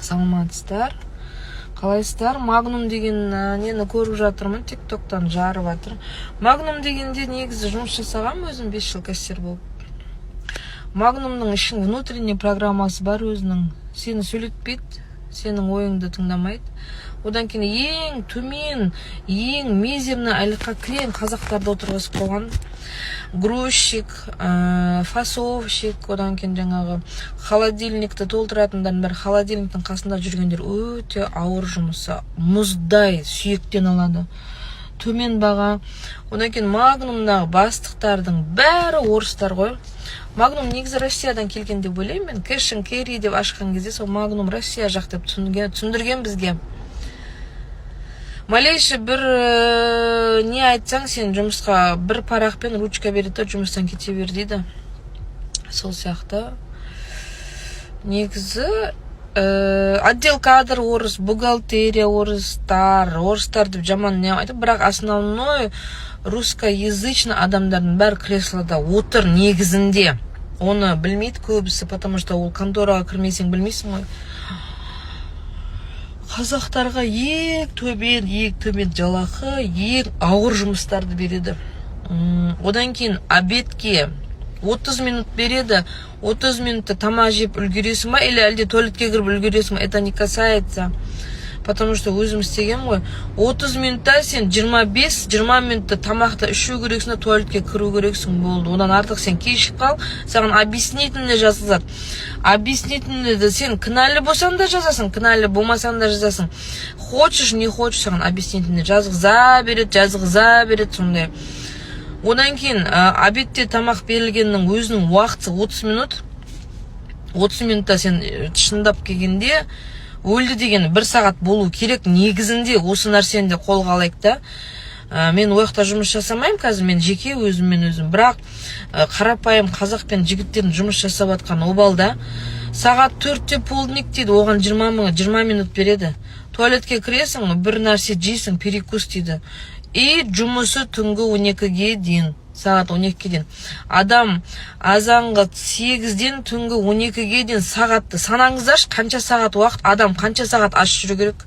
Саламатсыздар. Қалайсыздар? Магнум деген нені көріп жатырмын, тиктоктан жарып жатыр. Магнум дегенде негізі жұмыс жасағам өзім 5 жыл кассир болып. Магнумның ішін внутренний программасы бар өзінің. Сені сөйлетпейді, сенің ойыңды тыңдамайды. Одан кейін ең төмен, ең мизерный айлыққа кірен қазақтарды отырғызып қойған. Грузчик, фасовщик, одан кейін жаңағы холодильникті толтыратындар бәрі холодильниктің қасында жүргендер өте ауыр жұмысы, мұздай сүйектен алады. Төмен баға. Одан кейін Магнумдағы бастықтардың бәрі орыстар ғой. Магнум негізі Россиядан келген деп ойлаймын мен. Кэш and Carry деп ашқан кезде сол Магнум Россия жақ деп түсіндірген бізге. Малейші бір не айтсаң, сен жұмысқа бір парақпен ручка береді, жұмыстан кете бер дейді. Сол сияқты. Негізі отдел кадр орыс, бухгалтерия орыстар деп жаман не айтып, бірақ основной русскоязычный адамдардың бәрі креслода отыр негізінде. Оны білмейді көбісі, потому что ол контораға кірмесең білмейсің ғой. Қазақтарға ең төмен жалақы, ең ауыр жұмыстарды береді. Одан кейін обедке 30 минут береді. 30 минутта тамақ жеп үлгересің ба, или әлде туалетке кіріп үлгересің ба? Это не касается. Потому что өзім істеген ғой. 30 минутта сен 20 минутта тамақты ішу керексің, туалетке кіру керексің, болды. Одан артық сен кешіп қал, саған объяснительный жазылады. Объяснительныйды сен кінәлі болсаң да жазасың, кінәлі болмасаң да жазасың. Хочешь, не хочешь, саған объяснительный жазғыза береді, сондай. Одан кейін обедте тамақ берілгеннің өзінің уақыты 30 минут. 30 минутта сен шындап келгенде өлді деген 1 сағат болу керек. Негізінде осы нәрсені қолға алайық та. Мен ояқта жұмыс жасамаймын қазір, мен жеке өзім. Бірақ қарапайым қазақпен жігіттердің жұмыс жасап атқан обалда сағат 4-те полдник дейді, оған 20 минут береді. Туалетке кіресің, бір нәрсе жейсің, перекус дейді. И жұмысы түнгі 12-ге дейін. Сағат 12-ге дейін. Адам азанғы 8-ден түнгі 12-ге дейін сағатты санаңыздаршы, қанша сағат уақыт, адам қанша сағат аш жүру керек.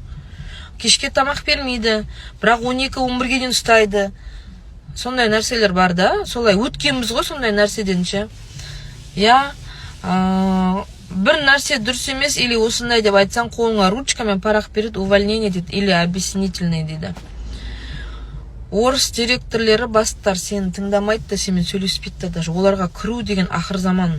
Кешке тамақ бермейді, бірақ 12-11-ге дейін ұстайды. Сондай нәрселер бар да, солай өткенбіз ғой сондай нәрседенше. Бір нәрсе дұрыс емес, или осындай деп айтсаң, қолыңа ручкамен парақ береді, увольнение дейді, или объяснительный дейді. Орыс директорлері бастар сені тыңдамайды да, сенімен сөйлеспейді да, даже оларға кіру деген ақыр заман.